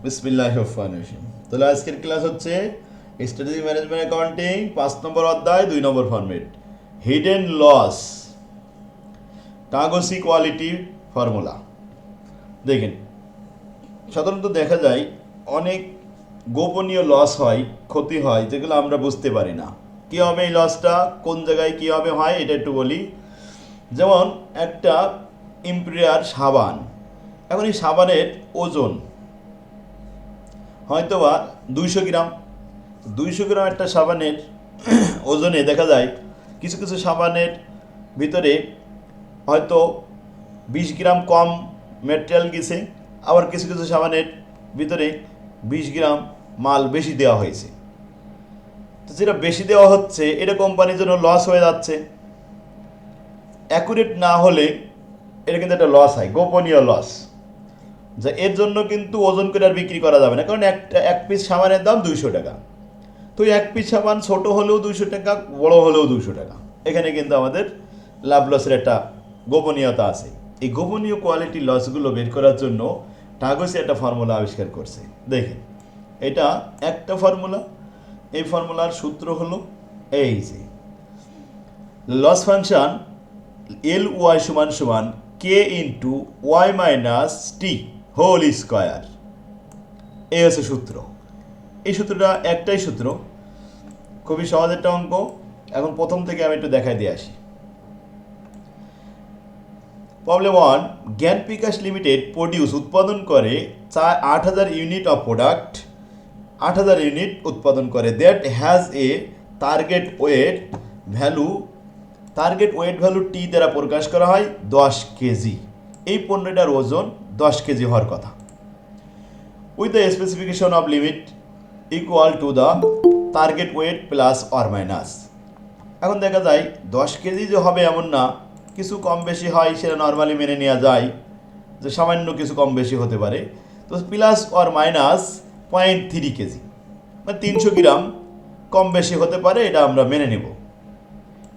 বিসমিল্লাহির রহমানির রহিম। তাহলে আজকের ক্লাস হচ্ছে স্ট্র্যাটেজি ম্যানেজমেন্ট অ্যাকাউন্টিং 5 নম্বর অধ্যায় 2 number format hidden loss Taguchi quality formula. দেখেন, সাধারণত দেখা যায় অনেক গোপনীয় লস হয়, ক্ষতি হয়, যেগুলো আমরা বুঝতে পারি না। কী হবে এই লসটা, কোন জায়গায় কীভাবে হয় এটা একটু বলি। যেমন একটা ইম্পেরিয়ার সাবান, এখন এই সাবানের ওজন হয়তোবা 200 গ্রাম। 200 গ্রাম একটা সাবানের ওজনে দেখা যায় কিছু কিছু সাবানের ভিতরে হয়তো 20 গ্রাম কম ম্যাটেরিয়াল গেছে, আবার কিছু কিছু সাবানের ভিতরে 20 গ্রাম মাল বেশি দেওয়া হয়েছে। তো যেটা বেশি দেওয়া হচ্ছে এটা কোম্পানির জন্য লস হয়ে যাচ্ছে। অ্যাকুরেট না হলে এটা কিন্তু একটা লস হয়, গোপনীয় লস, যে এর জন্য কিন্তু ওজন করে আর বিক্রি করা যাবে না, কারণ এক পিস সাবানের দাম 200 টাকা। তো এক পিস সাবান ছোটো হলেও 200 টাকা, বড় হলেও 200 টাকা। এখানে কিন্তু আমাদের লাভ লসের একটা গোপনীয়তা আছে। এই গোপনীয় কোয়ালিটি লসগুলো বের করার জন্য টাগোসি একটা ফর্মুলা আবিষ্কার করছে। দেখেন, এটা একটা ফর্মুলা। এই ফর্মুলার সূত্র হলো এই যে লস ফাংশন এল ওয়াই সমান সমান কে into Y minus T whole square. এই হচ্ছে সূত্র। এই সূত্রটা একটাই সূত্র, খুবই সহজ একটা অঙ্ক। এখন প্রথম থেকে আমি একটু দেখাই দিয়ে আসি। প্রবলেম 1, জ্ঞান বিকাশ লিমিটেড উৎপাদন করে 8,000 ইউনিট অফ প্রোডাক্ট, 8,000 ইউনিট উৎপাদন করে। That has a target weight value, target weight value T দ্বারা প্রকাশ করা হয় 10 কেজি। এই পণ্যটার ওজন 10 কেজি হওয়ার কথা। With the specification of limit equal to the target weight plus or minus. এখন দেখা যায় 10 কেজি যে হবে এমন না, কিছু কম বেশি হয়, সেটা নর্মালি মেনে নেওয়া যায় যে সামান্য কিছু কম বেশি হতে পারে। তো প্লাস অর মাইনাস 0.3 কেজি, মানে 300 গ্রাম কম বেশি হতে পারে, এটা আমরা মেনে নেব।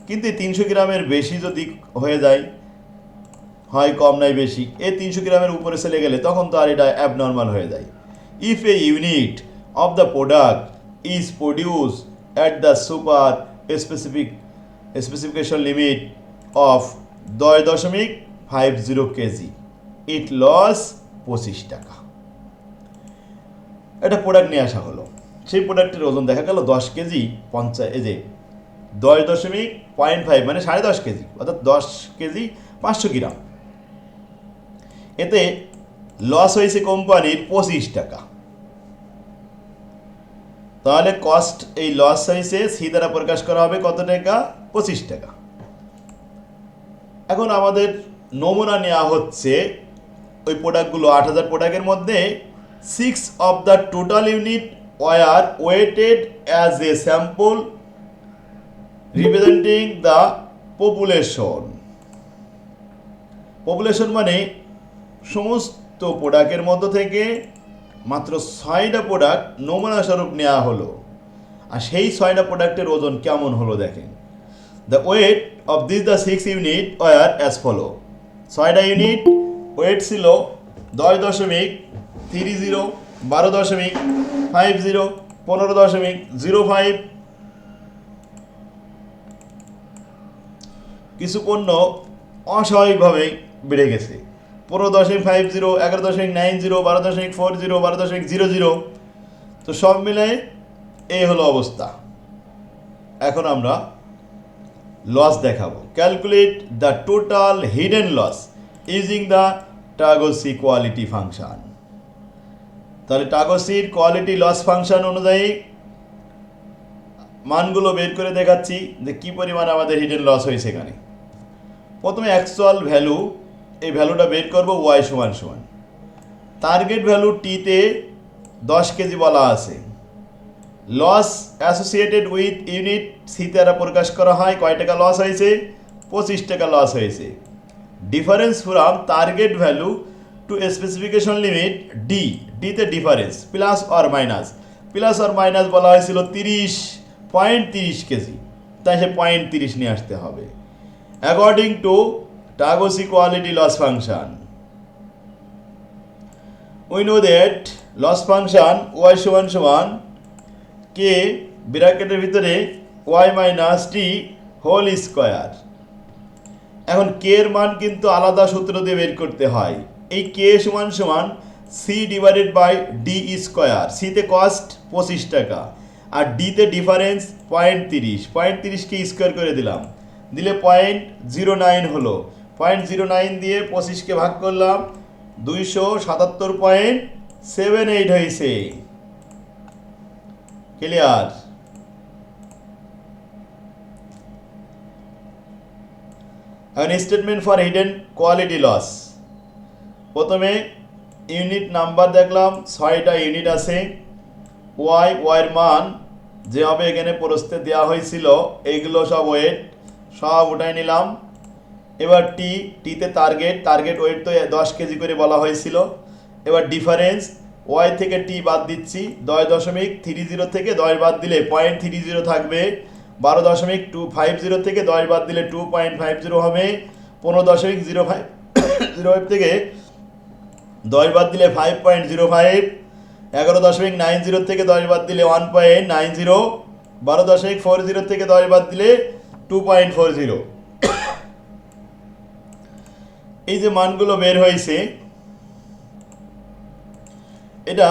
কিন্তু এই 300 গ্রামের বেশি যদি হয়ে যায়, হয় কম নাই বেশি, এই 300 গ্রামের উপরে চলে গেলে তখন তো আর এটা অ্যাবনর্মাল হয়ে যায়। If a unit of the product is produce at the super specification limit of 10.50 KG, it loss 25 টাকা। একটা প্রোডাক্ট নিয়ে আসা হলো, সেই প্রোডাক্টের ওজন দেখা গেল 10 কেজি 50, এই যে 10.5 মানে 10.5 কেজি, অর্থাৎ 10 কেজি 500 গ্রাম। এতে লস হয়েছে কোম্পানির 25 টাকা। তাহলে কস্ট, এই লস হয়েছে সি দ্বারা প্রকাশ করা হবে কত টাকা, 25 টাকা। এখন আমাদের নমুনা নেওয়া হচ্ছে ওই প্রোডাক্টগুলো, 8,000 প্রোডাক্টের মধ্যে 6 of the total unit were weighted as a sample representing the population. Population মানে সমস্ত প্রোডাক্টের মধ্য থেকে মাত্র 6টা প্রোডাক্ট নমুনা স্বরূপ নেওয়া হলো। আর সেই 6টা প্রোডাক্টের ওজন কেমন হলো দেখেন। The weight of the 6 unit were as follow. 6টা ইউনিট ওয়েট ছিল 10.30, 12.50, 15.05। কিছু পণ্য অস্বাভাবিকভাবে বেড়ে গেছে, 15.50, 11.90, 12.40, 12.00। তো সব মিলে এই হলো অবস্থা। এখন আমরা লস দেখাবো। Calculate the total hidden loss using the Taguchi quality function. তাহলে টাগোসির কোয়ালিটি লস ফাংশন অনুযায়ী মানগুলো বের করে দেখাচ্ছি যে কী পরিমাণ আমাদের হিডেন লস হয়েছে এখানে। প্রথমে অ্যাকচুয়াল ভ্যালু, এই ভ্যালুটা বের করব ওয়াই সমান সমান টার্গেট ভ্যালু টিতে 10 কেজি বলা আছে। Loss associated with unit C দ্বারা প্রকাশ করা হয় কয় টাকা লস হয়েছে, 25 টাকা লস হয়েছে। Difference from target value to specification limit D, ডিতে difference plus or minus, plus or minus বলা হয়েছিল 30.30 কেজি, তাই সে 0.30 নিয়ে আসতে হবে। According to Taguchi quality loss function, we know that loss function Y সমান সমান কে ব্র্যাকেটের ভিতরে Y minus T whole square. এখন কে এর মান কিন্তু আলাদা সূত্র দিয়ে বের করতে হয়। এই কে সমান সমান C divided by D square. সিতে কস্ট 25 টাকা আর ডিতে ডিফারেন্স 0.30কে স্কোয়ার করে দিলাম, দিলে 0.09 হলো। 0.09 দিয়ে 25কে ভাগ করলাম, 277.78 হয়েছে। ক্লিয়ার? এখন statement for hidden quality loss. প্রথমে ইউনিট নাম্বার দেখলাম, 6টা ইউনিট আছে। ওয়াইয়ের মান যেভাবে এখানে প্রস্তে দেওয়া হয়েছিল এইগুলো সব ওয়েট সব উঠাই নিলাম। এবার টিতে টার্গেট ওয়েট তো 10 কেজি করে বলা হয়েছিল। এবার ডিফারেন্স ওয়াই থেকে টি বাদ দিচ্ছি, 10.30 থেকে 10 বাদ দিলে 0.30 থাকবে। 12.250 থেকে 10 বাদ দিলে 2.50 হবে। 15.05 থেকে 10 বাদ দিলে 5.05। 11.90 থেকে 10 বাদ দিলে 1.90। 12.40 থেকে 10 বাদ দিলে 2.40। এই যে মানগুলো বের হয়েছে এটা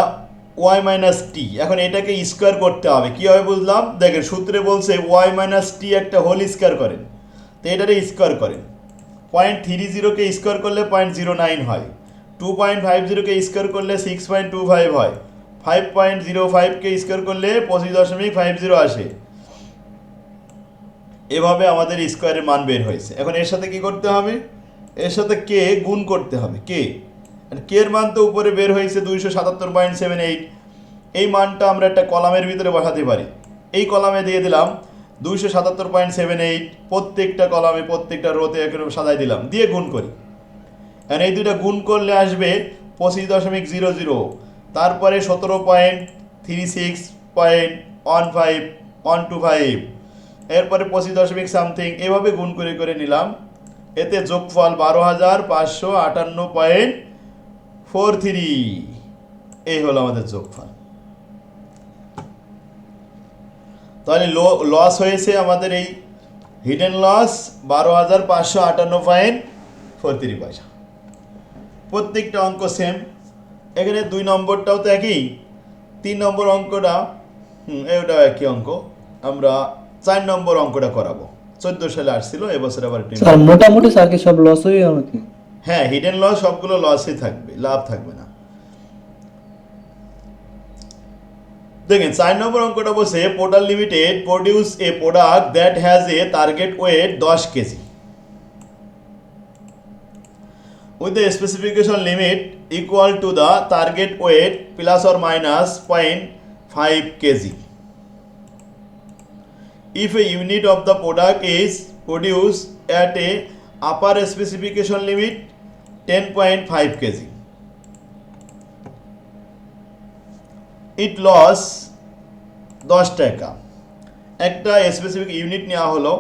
ওয়াই মাইনাস টি। এখন এটাকে স্কোয়ার করতে হবে। কীভাবে বুঝলাম? দেখেন সূত্রে বলছে ওয়াই মাইনাস টি একটা হোল স্কোয়ার করেন, তো এটারে স্কোয়ার করেন। 0.30কে স্কোয়ার করলে 0.09 হয়। 2.50কে স্কোয়ার করলে 6.25 হয়। 5.05কে স্কোয়ার করলে 25.50 আসে। এভাবে আমাদের স্কোয়ারের মান বের হয়েছে। এখন এর সাথে কি করতে হবে? এর সাথে কে গুণ করতে হবে। কে এর মান তো উপরে বের হয়েছে 277.78। এই মানটা আমরা একটা কলামের ভিতরে বসাতে পারি। এই কলামে দিয়ে দিলাম 277.78। প্রত্যেকটা কলামে প্রত্যেকটা রোতে এরকম সাজাই দিলাম, দিয়ে গুণ করি। এখন এই দুইটা গুণ করলে আসবে 25.00। তারপরে 17.36.15125। এরপরে 25 সামথিং। এভাবে গুণ করে করে নিলাম। এতে যোগফল 12,558.43। এই হলো আমাদের যোগফল। তাহলে লস হয়েছে আমাদের এই হিডেন লস 12,558.43 পয়সা। প্রত্যেকটা অঙ্ক সেম। এখানে 2 নম্বরটাও তো একই, 3 নম্বর অঙ্কটা এটাও একই অঙ্ক। আমরা 4 নম্বর অঙ্কটা করাবো। 14 সালে আসছিল, এবছর আবার স্যার মোটামুটি স্যার কি সব লস হয়ে গেল নাকি? হ্যাঁ, হিডেন লস সবগুলো লসই থাকবে, লাভ থাকবে না। দেখেন 4 নম্বর অঙ্কটা বসে portal limited produce a product that has a target weight 10 KG with the specification limit equal to the target weight plus or minus 0.5 kg. If a unit of the product is produced at a upper specification limit 10.5 kg, it loss 10 টাকা। একটা specific unit নেওয়া হলো,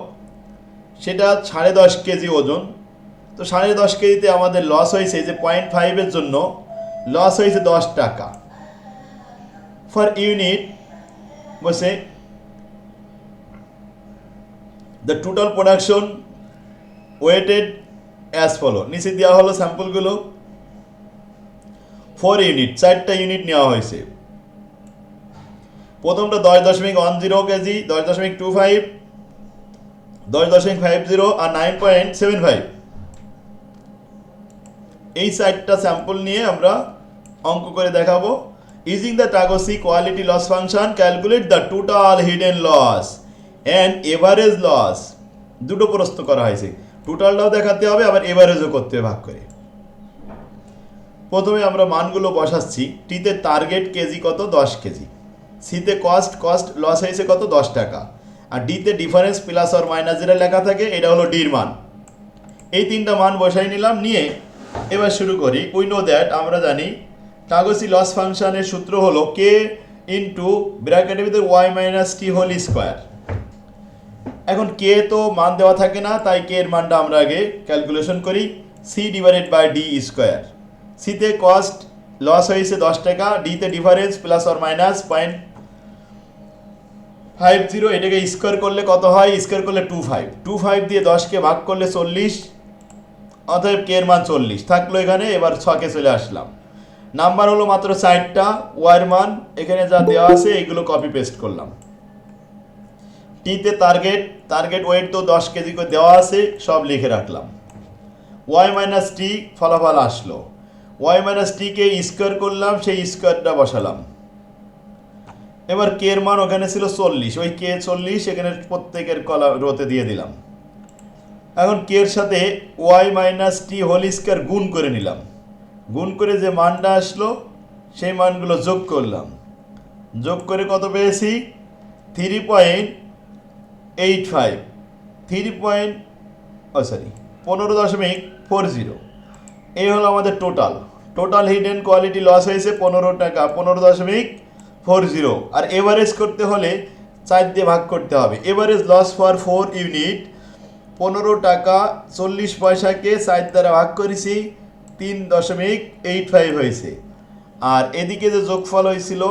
সেটা 10.5 KG ওজন। তো 10.5 কেজিতে আমাদের loss হয়েছে যে 0.5-এর জন্য লস হয়েছে 10 টাকা। For unit basis the total production weighted as follow. নিচে দেওয়া হলো স্যাম্পলগুলো। 4 ইউনিট, 4টা ইউনিট নেওয়া হয়েছে। প্রথমটা 10.10 কেজি, 10.25, 10.50 আর 9.75। এই 4টা স্যাম্পল নিয়ে আমরা অঙ্ক করে দেখাবো। Using the Taguchi quality loss function calculate the total hidden loss and average loss. দুটো প্রশ্ন করা হয়েছে, টোটালটাও দেখাতে হবে আবার এভারেজও করতে হবে ভাগ করে। প্রথমে আমরা মানগুলো বসাচ্ছি। টিতে টার্গেট কেজি কত? 10 কেজি। সিতে কস্ট লস হয়েছে কত? 10 টাকা। আর ডিতে ডিফারেন্স প্লাস আর মাইনাস যেটা লেখা থাকে এটা হলো ডির মান। এই 3টা মান বসাই নিলাম, নিয়ে এবার শুরু করি। উই নো দ্যাট, আমরা জানি টাগোসি লস ফাংশনের সূত্র হলো কে ইন্টু ব্র্যাকেটের ভিতরে Y minus T whole square. এখন কে তো মান দেওয়া থাকে না, তাই কে এর মানটা আমরা আগে ক্যালকুলেশন করি। C divided by D square. সিতে কস্ট লস হয়েছে 10 টাকা, ডিতে ডিফারেন্স প্লাস অর মাইনাস 0.50, এটাকে স্কোয়ার করলে কত হয়? স্কোয়ার করলে 25 দিয়ে 10কে ভাগ করলে 40, অতএব কে এর মান 40 থাকলো এখানে। এবার 6কে চলে আসলাম। নাম্বার হলো মাত্র 4টা, ওয়ার মান এখানে যা দেওয়া আছে এইগুলো কপি পেস্ট করলাম। টিতে টার্গেট ওয়েট তো 10 কেজি করে দেওয়া আছে, সব লিখে রাখলাম। ওয়াই মাইনাস টি ফলাফল আসলো। ওয়াই মাইনাস টিকে স্কোয়ার করলাম, সেই স্কোয়ারটা বসালাম। এবার কে এর মান ওখানে ছিল 40, ওই কে 40 এখানে প্রত্যেকের রোতে দিয়ে দিলাম। এখন কে এর সাথে Y minus T whole square গুণ করে নিলাম। গুণ করে যে মানটা আসলো সেই মানগুলো যোগ করলাম। যোগ করে কত পেয়েছি? 3.85, 15.40। এই হলো আমাদের টোটাল হিডেন কোয়ালিটি লস হয়েছে 15 টাকা, 15.40। আর এভারেজ করতে হলে 4 দিয়ে ভাগ করতে হবে। এভারেজ লস ফর 4 ইউনিট 15 টাকা 40 পয়সাকে 4 দ্বারা ভাগ করেছি, 3.85 হয়েছে। আর এদিকে যে যোগফল হয়েছিল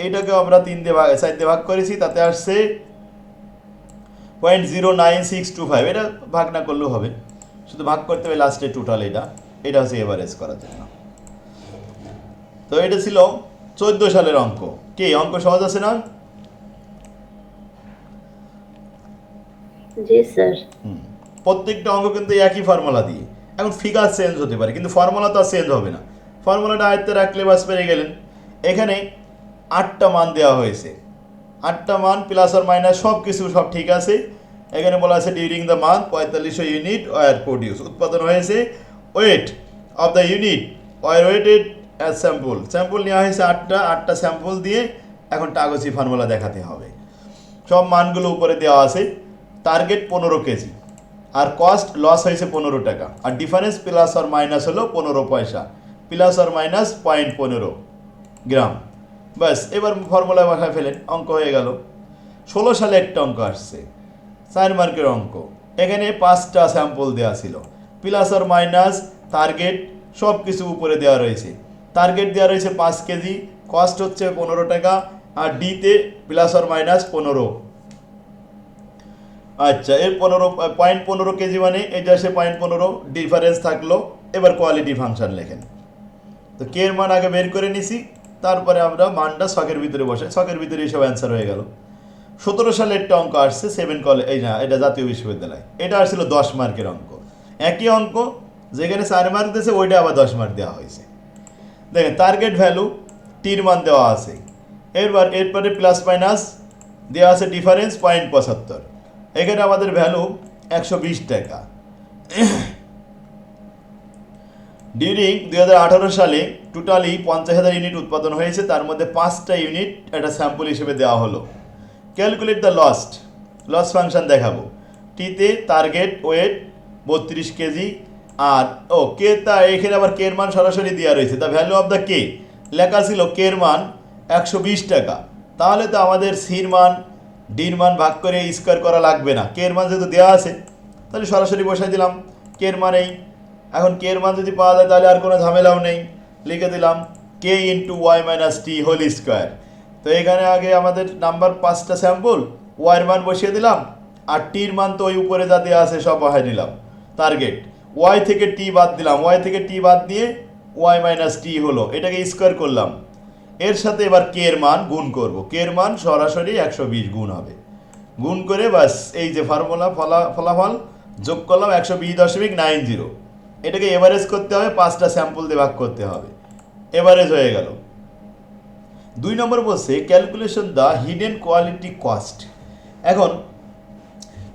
এটাকে আমরা 4 দিয়ে ভাগ করেছি, তাতে আসছে 0.09625। এটা ভাগ না করলেও হবে, শুধু ভাগ করতে হবে লাস্টে টোটাল। এটা হচ্ছে এভারেজ করার জন্য। তো এটা ছিল 14 সালের অঙ্ক। কি অঙ্ক সহজ আছে না? জি স্যার। প্রত্যেকটা অঙ্ক কিন্তু একই ফর্মুলা দিয়ে। এখন ফিগার চেঞ্জ হতে পারে, কিন্তু ফর্মুলা তো আর চেঞ্জ হবে না। ফর্মুলাটা আয়ত্তে রাখলে বাস পেরে গেলেন। এখানে 8টা মান দেওয়া হয়েছে, 8টা মান প্লাস আর মাইনাস সব কিছু সব ঠিক আছে। এখানে বলা আছে during the month 4500 unit were produce, উৎপাদন হয়েছে। Weight of the unit were weighted as sample নেওয়া হয়েছে 8টা স্যাম্পল দিয়ে এখন কাগজি ফর্মুলা দেখাতে হবে। সব মানগুলো উপরে দেওয়া আছে। টার্গেট 15 কেজি, আর কস্ট লস হয়েছে 15 টাকা, আর ডিফারেন্স প্লাস আর মাইনাস হলো 15 পয়সা, প্লাস আর মাইনাস 0.15 গ্রাম। ব্যাস, এবার ফর্মুলা বসায় ফেলেন, অঙ্ক হয়ে গেল। 16 সালে একটা অঙ্ক আসছে, 4 মার্কের অঙ্ক। এখানে 5টা স্যাম্পল দেওয়া ছিল, প্লাস আর মাইনাস টার্গেট সব কিছু উপরে দেওয়া রয়েছে। টার্গেট দেওয়া রয়েছে 5 কেজি, কস্ট হচ্ছে 15 টাকা, আর ডিতে প্লাস আর মাইনাস 15। আচ্ছা, এর 0.15 কেজি মানে এটা সে 0.15 ডিফারেন্স থাকলো। এবার কোয়ালিটি ফাংশন লেখেন। তো কে এর মান আগে বের করে নিছি, তারপরে আমরা মানটা ছকের ভিতরে বসাই, ছকের ভিতরে এসব অ্যান্সার হয়ে গেল। 17 সালে একটা অঙ্ক আসছে 7 কলেজ, এই না এটা জাতীয় বিশ্ববিদ্যালয়। এটা আসছিল 10 মার্কের অঙ্ক। একই অঙ্ক, যেখানে 4 মার্ক দিয়েছে ওইটা আবার 10 মার্ক দেওয়া হয়েছে। দেখেন টার্গেট ভ্যালু টির মান দেওয়া আছে, এরপরে প্লাস মাইনাস দেওয়া আছে, ডিফারেন্স 0.75। এখানে আমাদের ভ্যালু 120 টাকা। ডিউরিং 2018 সালে টোটালি 50,000 ইউনিট উৎপাদন হয়েছে, তার মধ্যে 5টা ইউনিট একটা স্যাম্পল হিসেবে দেওয়া হলো। ক্যালকুলেট দ্য লস ফাংশন দেখাবো। টিতে টার্গেট ওয়েট 32 কেজি, আর কে তা এখানে আবার কে এর মান সরাসরি দেওয়া রয়েছে। দ্য ভ্যালু অফ দ্য কে লেখা ছিল কে এর মান 120 টাকা। তাহলে তো আমাদের সির মান ডির মান ভাগ করে স্কোয়ার করা লাগবে না, কে এর মান যেহেতু দেওয়া আছে তাহলে সরাসরি বসাই দিলাম কে এর মান এই। এখন কে এর মান যদি পাওয়া যায় তাহলে আর কোনো ঝামেলাও নেই, লিখে দিলাম কে into Y minus T whole square. তো এখানে আগে আমাদের নাম্বার 5টা স্যাম্পল, ওয়াইয়ের মান বসিয়ে দিলাম, আর টির মান তো ওই উপরে যা দেওয়া আছে সব বসাই নিলাম। টার্গেট ওয়াই থেকে টি বাদ দিলাম, ওয়াই থেকে টি বাদ দিয়ে ওয়াই মাইনাস টি হলো, এটাকে স্কোয়ার করলাম। এর সাথে এবার কে এর মান গুণ করব, কে এর মান সরাসরি 120 গুণ হবে। গুণ করে বাস এই যে ফলাফল যোগ করলাম 120.90। এটাকে এভারেজ করতে হবে, 5টা স্যাম্পল দিয়ে ভাগ করতে হবে, এভারেজ হয়ে গেল। 2 নম্বর বলছে calculation the hidden quality cost. এখন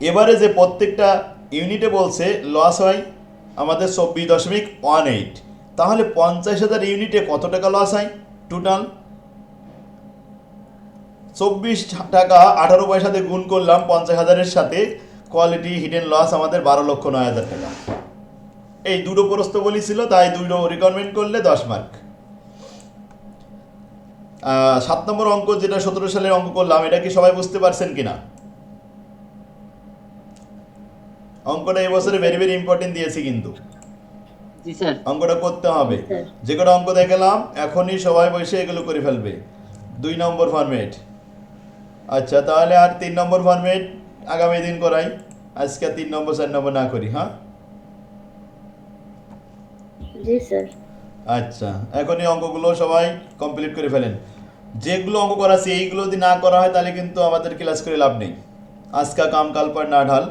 এভারেজে প্রত্যেকটা ইউনিটে বলছে লস হয় আমাদের 24.18। তাহলে 50,000 ইউনিটে কত টাকা লস হয়? টোটাল 24 টাকা 18 পয়সা দিয়ে গুণ করলাম 50,000-এর সাথে, কোয়ালিটি হিডেন লস আমাদের 12,09,000 টাকা। এই দুটো প্রশ্ন বলেছিল, তাই দুটো রিকমেন্ড করলে 10 মার্ক। 7 নম্বর অঙ্ক যেটা 17 সালের অঙ্ক করলাম, এটা কি সবাই বুঝতে পারছেন কিনা? অঙ্কটা এবছরে ভেরি ভেরি ইম্পর্টেন্ট দিয়েছি কিন্তু। জি স্যার। অঙ্কটা করতে হবে। জি, স্যার। যে কটা অঙ্ক দেখালাম এখনই সবাই বসে এগুলো করে ফেলবে। 2 নম্বর ফরম্যাট। আচ্ছা তাহলে আর 3 নম্বর ফরম্যাট আগামী দিন করাই, আজকে 3 নম্বর 4 নম্বর না করি, হ্যাঁ? জি স্যার। আচ্ছা এখন এই অঙ্কগুলো সবাই কমপ্লিট করে ফেলেন। যেগুলো অঙ্ক করাছি এইগুলো যদি না করা হয় তাহলে কিন্তু আমাদের ক্লাস করে লাভ নেই। আজকা কাম কাল পর না ঢাল।